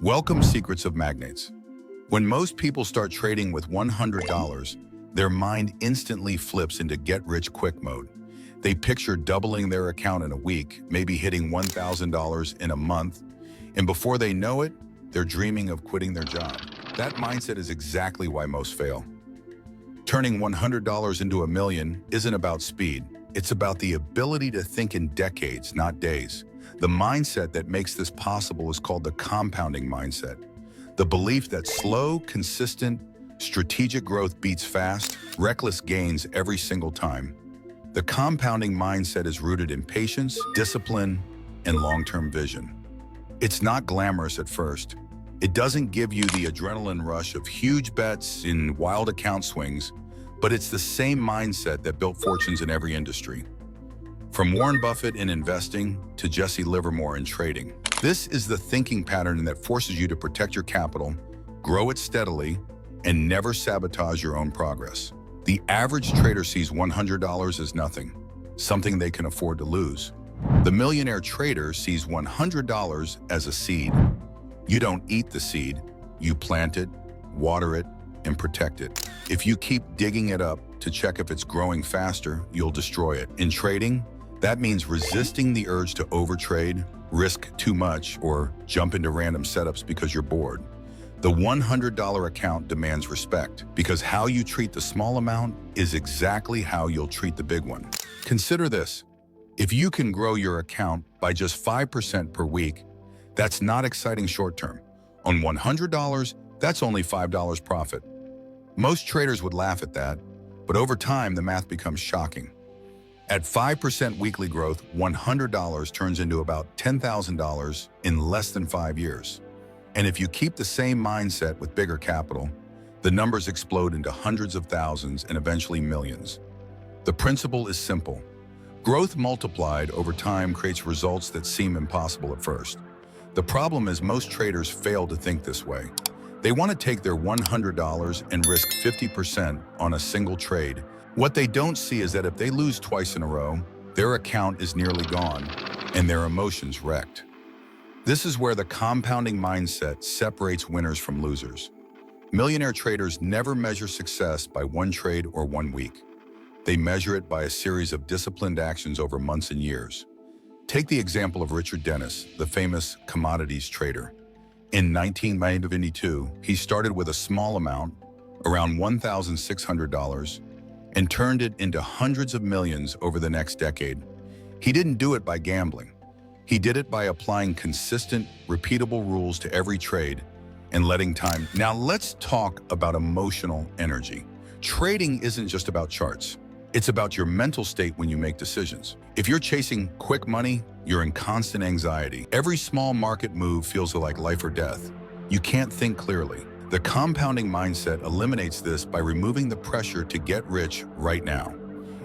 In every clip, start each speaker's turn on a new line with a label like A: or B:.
A: Welcome, Secrets of Magnates. When most people start trading with $100, their mind instantly flips into get-rich-quick mode. They picture doubling their account in a week, maybe hitting $1,000 in a month, and before they know it, they're dreaming of quitting their job. That mindset is exactly why most fail. Turning $100 into $1 million isn't about speed. It's about the ability to think in decades, not days. The mindset that makes this possible is called the compounding mindset. The belief that slow, consistent, strategic growth beats fast, reckless gains every single time. The compounding mindset is rooted in patience, discipline, and long-term vision. It's not glamorous at first. It doesn't give you the adrenaline rush of huge bets in wild account swings, but it's the same mindset that built fortunes in every industry. From Warren Buffett in investing to Jesse Livermore in trading. This is the thinking pattern that forces you to protect your capital, grow it steadily, and never sabotage your own progress. The average trader sees $100 as nothing, something they can afford to lose. The millionaire trader sees $100 as a seed. You don't eat the seed, you plant it, water it, and protect it. If you keep digging it up to check if it's growing faster, you'll destroy it. In trading, that means resisting the urge to overtrade, risk too much, or jump into random setups because you're bored. The $100 account demands respect because how you treat the small amount is exactly how you'll treat the big one. Consider this. If you can grow your account by just 5% per week, that's not exciting short-term. On $100, that's only $5 profit. Most traders would laugh at that, but over time, the math becomes shocking. At 5% weekly growth, $100 turns into about $10,000 in less than 5 years. And if you keep the same mindset with bigger capital, the numbers explode into hundreds of thousands and eventually millions. The principle is simple. Growth multiplied over time creates results that seem impossible at first. The problem is most traders fail to think this way. They want to take their $100 and risk 50% on a single trade. What they don't see is that if they lose twice in a row, their account is nearly gone and their emotions wrecked. This is where the compounding mindset separates winners from losers. Millionaire traders never measure success by one trade or 1 week. They measure it by a series of disciplined actions over months and years. Take the example of Richard Dennis, the famous commodities trader. In 1992, he started with a small amount, around $1,600, and turned it into hundreds of millions over the next decade. He didn't do it by gambling. He did it by applying consistent, repeatable rules to every trade and letting time. Now let's talk about emotional energy. Trading isn't just about charts. It's about your mental state when you make decisions. If you're chasing quick money, you're in constant anxiety. Every small market move feels like life or death. You can't think clearly. The compounding mindset eliminates this by removing the pressure to get rich right now.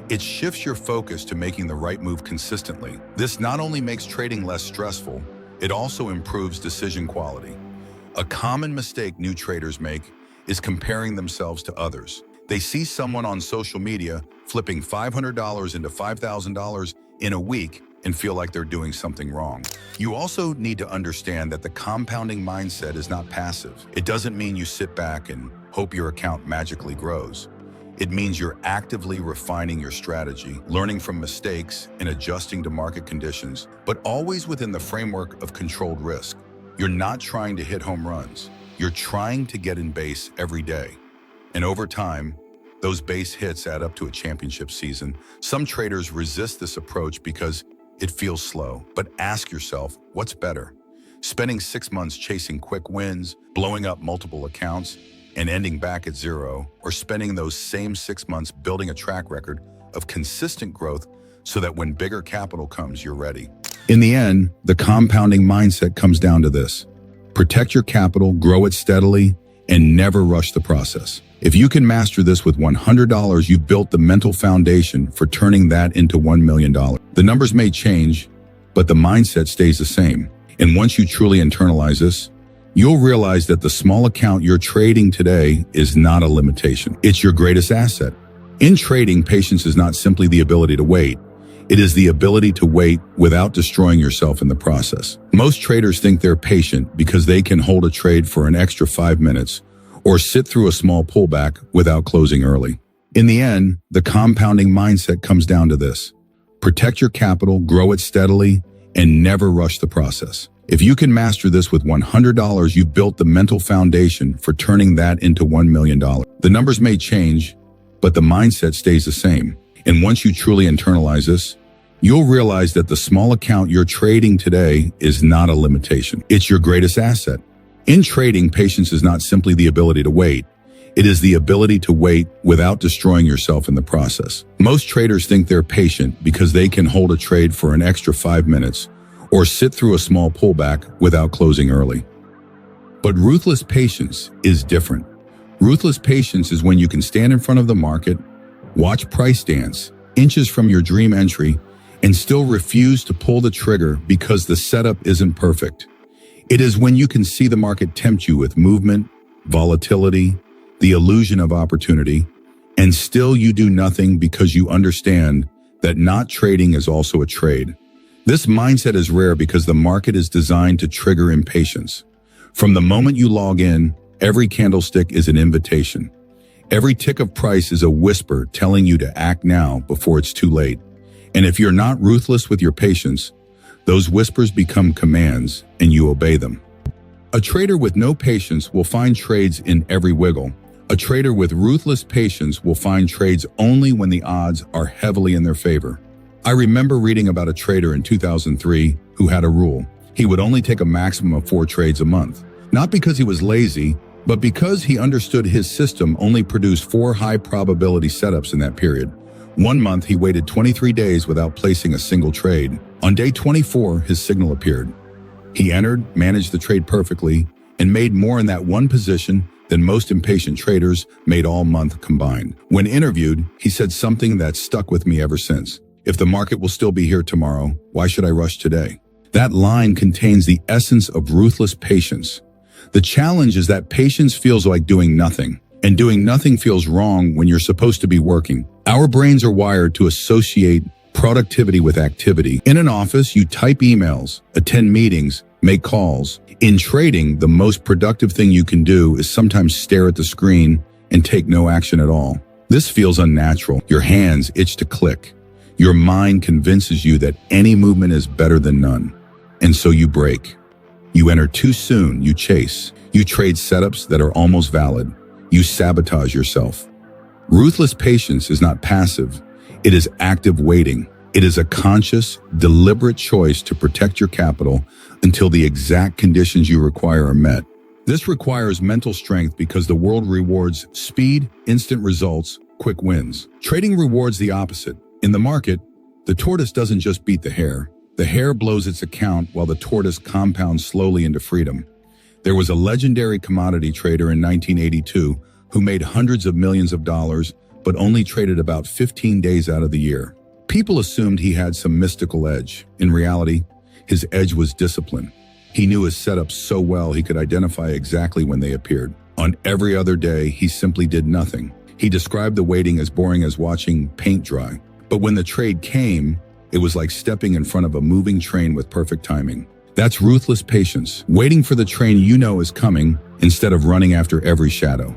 A: It shifts your focus to making the right move consistently. This not only makes trading less stressful, it also improves decision quality. A common mistake new traders make is comparing themselves to others. They see someone on social media flipping $500 into $5,000 in a week and feel like they're doing something wrong. You also need to understand that the compounding mindset is not passive. It doesn't mean you sit back and hope your account magically grows. It means you're actively refining your strategy, learning from mistakes, and adjusting to market conditions, but always within the framework of controlled risk. You're not trying to hit home runs. You're trying to get in base every day. And over time, those base hits add up to a championship season. Some traders resist this approach because it feels slow. But ask yourself, what's better? Spending 6 months chasing quick wins, blowing up multiple accounts, and ending back at zero, or spending those same 6 months building a track record of consistent growth so that when bigger capital comes, you're ready. In the end, the compounding mindset comes down to this. Protect your capital, grow it steadily, and never rush the process. If you can master this with $100, you've built the mental foundation for turning that into $1 million. The numbers may change, but the mindset stays the same. And once you truly internalize this, you'll realize that the small account you're trading today is not a limitation. It's your greatest asset. In trading, patience is not simply the ability to wait. It is the ability to wait without destroying yourself in the process. Most traders think they're patient because they can hold a trade for an extra 5 minutes or sit through a small pullback without closing early. In the end, the compounding mindset comes down to this: protect your capital, grow it steadily, and never rush the process. If you can master this with $100, you've built the mental foundation for turning that into $1 million. The numbers may change, but the mindset stays the same. And once you truly internalize this, you'll realize that the small account you're trading today is not a limitation. It's your greatest asset. In trading, patience is not simply the ability to wait. It is the ability to wait without destroying yourself in the process. Most traders think they're patient because they can hold a trade for an extra 5 minutes or sit through a small pullback without closing early. But ruthless patience is different. Ruthless patience is when you can stand in front of the market, watch price dance inches from your dream entry, and still refuse to pull the trigger because the setup isn't perfect. It is when you can see the market tempt you with movement, volatility, the illusion of opportunity, and still you do nothing because you understand that not trading is also a trade. This mindset is rare because the market is designed to trigger impatience. From the moment you log in, every candlestick is an invitation. Every tick of price is a whisper telling you to act now before it's too late. And if you're not ruthless with your patience, those whispers become commands and you obey them. A trader with no patience will find trades in every wiggle. A trader with ruthless patience will find trades only when the odds are heavily in their favor. I remember reading about a trader in 2003 who had a rule. He would only take a maximum of 4 trades a month. Not because he was lazy, but because he understood his system only produced 4 high-probability setups in that period. One month, he waited 23 days without placing a single trade. On day 24, his signal appeared. He entered, managed the trade perfectly, and made more in that one position than most impatient traders made all month combined. When interviewed, he said something that stuck with me ever since. If the market will still be here tomorrow, why should I rush today? That line contains the essence of ruthless patience. The challenge is that patience feels like doing nothing, and doing nothing feels wrong when you're supposed to be working. Our brains are wired to associate productivity with activity. In an office, you type emails, attend meetings, make calls. In trading, the most productive thing you can do is sometimes stare at the screen and take no action at all. This feels unnatural. Your hands itch to click. Your mind convinces you that any movement is better than none. And so you break. You enter too soon, you chase. You trade setups that are almost valid. You sabotage yourself. Ruthless patience is not passive. It is active waiting. It is a conscious, deliberate choice to protect your capital until the exact conditions you require are met. This requires mental strength because the world rewards speed, instant results, quick wins. Trading rewards the opposite. In the market, the tortoise doesn't just beat the hare. The hare blows its account while the tortoise compounds slowly into freedom. There was a legendary commodity trader in 1982 who made hundreds of millions of dollars, but only traded about 15 days out of the year. People assumed he had some mystical edge. In reality, his edge was discipline. He knew his setups so well he could identify exactly when they appeared. On every other day, he simply did nothing. He described the waiting as boring as watching paint dry. But when the trade came, it was like stepping in front of a moving train with perfect timing. That's ruthless patience, waiting for the train you know is coming instead of running after every shadow.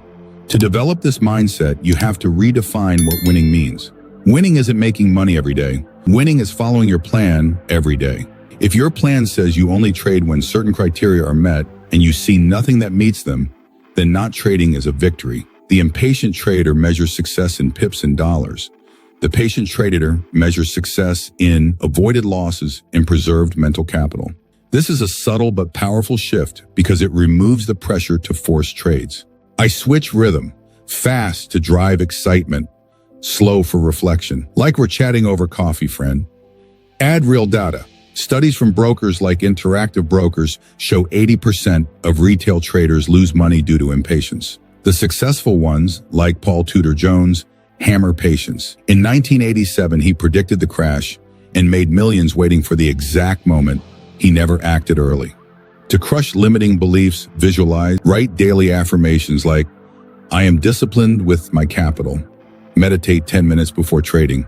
A: To develop this mindset, you have to redefine what winning means. Winning isn't making money every day. Winning is following your plan every day. If your plan says you only trade when certain criteria are met and you see nothing that meets them, then not trading is a victory. The impatient trader measures success in pips and dollars. The patient trader measures success in avoided losses and preserved mental capital. This is a subtle but powerful shift because it removes the pressure to force trades. I switch rhythm, fast to drive excitement, slow for reflection. Like we're chatting over coffee, friend. Add real data. Studies from brokers like Interactive Brokers show 80% of retail traders lose money due to impatience. The successful ones, like Paul Tudor Jones, hammer patience. In 1987, he predicted the crash and made millions waiting for the exact moment. He never acted early. To crush limiting beliefs, visualize, write daily affirmations like, I am disciplined with my capital. Meditate 10 minutes before trading.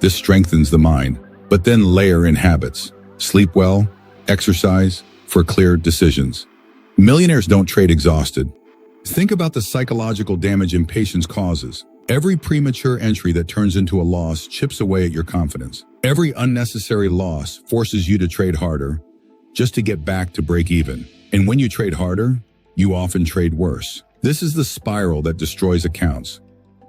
A: This strengthens the mind. but then layer in habits. Sleep well, exercise, for clear decisions. Millionaires don't trade exhausted. Think about the psychological damage impatience causes. Every premature entry that turns into a loss chips away at your confidence. Every unnecessary loss forces you to trade harder just to get back to break even. And when you trade harder, you often trade worse. This is the spiral that destroys accounts.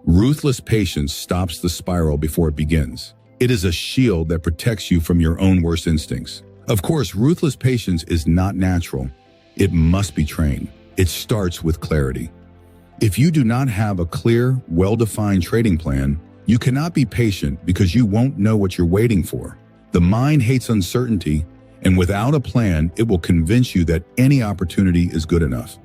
A: Ruthless patience stops the spiral before it begins. It is a shield that protects you from your own worst instincts. Of course, ruthless patience is not natural. It must be trained. It starts with clarity. If you do not have a clear, well-defined trading plan, you cannot be patient because you won't know what you're waiting for. The mind hates uncertainty, and without a plan, it will convince you that any opportunity is good enough.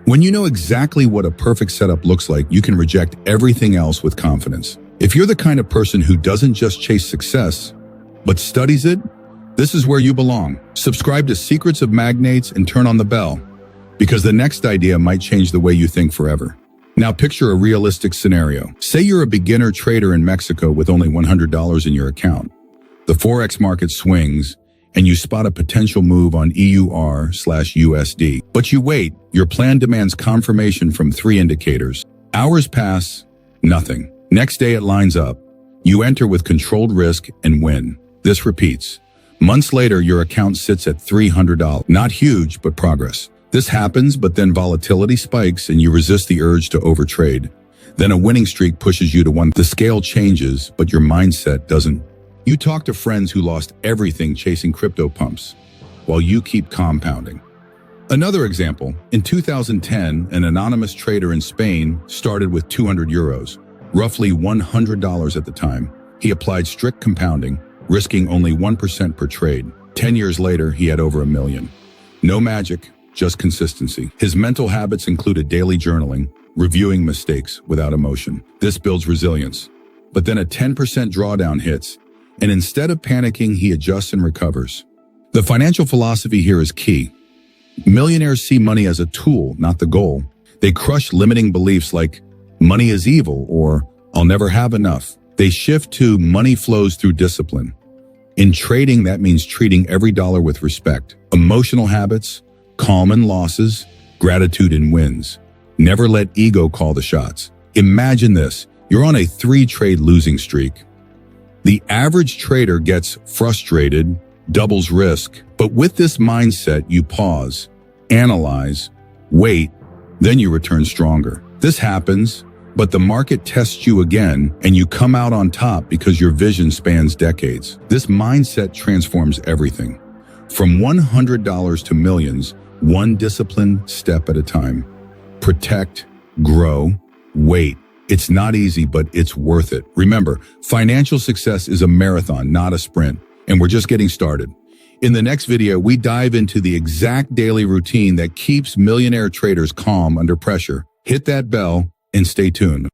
A: When you know exactly what a perfect setup looks like, you can reject everything else with confidence. If you're the kind of person who doesn't just chase success, but studies it, this is where you belong. Subscribe to Secrets of Magnates and turn on the bell, because the next idea might change the way you think forever. Now picture a realistic scenario. Say you're a beginner trader in Mexico with only $100 in your account. The Forex market swings, and you spot a potential move on EUR/USD. But you wait. Your plan demands confirmation from 3 indicators. Hours pass, nothing. Next day it lines up. You enter with controlled risk and win. This repeats. Months later, your account sits at $300. Not huge, but progress. This happens, but then volatility spikes and you resist the urge to overtrade. Then a winning streak pushes you to one. The scale changes, but your mindset doesn't. You talk to friends who lost everything chasing crypto pumps, while you keep compounding. Another example, in 2010, an anonymous trader in Spain started with 200 euros, roughly $100 at the time. He applied strict compounding, risking only 1% per trade. 10 years later, he had over $1 million. No magic, just consistency. His mental habits included daily journaling, reviewing mistakes without emotion. This builds resilience. But then a 10% drawdown hits, and instead of panicking, he adjusts and recovers. The financial philosophy here is key. Millionaires see money as a tool, not the goal. They crush limiting beliefs like, money is evil, or I'll never have enough. They shift to money flows through discipline. In trading, that means treating every dollar with respect. Emotional habits, calm in losses, gratitude in wins. Never let ego call the shots. Imagine this, you're on a 3-trade losing streak. The average trader gets frustrated, doubles risk, but with this mindset, you pause, analyze, wait, then you return stronger. This happens, but the market tests you again, and you come out on top because your vision spans decades. This mindset transforms everything. From $100 to millions, one disciplined step at a time. Protect, grow, wait. It's not easy, but it's worth it. Remember, financial success is a marathon, not a sprint, and we're just getting started. In the next video, we dive into the exact daily routine that keeps millionaire traders calm under pressure. Hit that bell and stay tuned.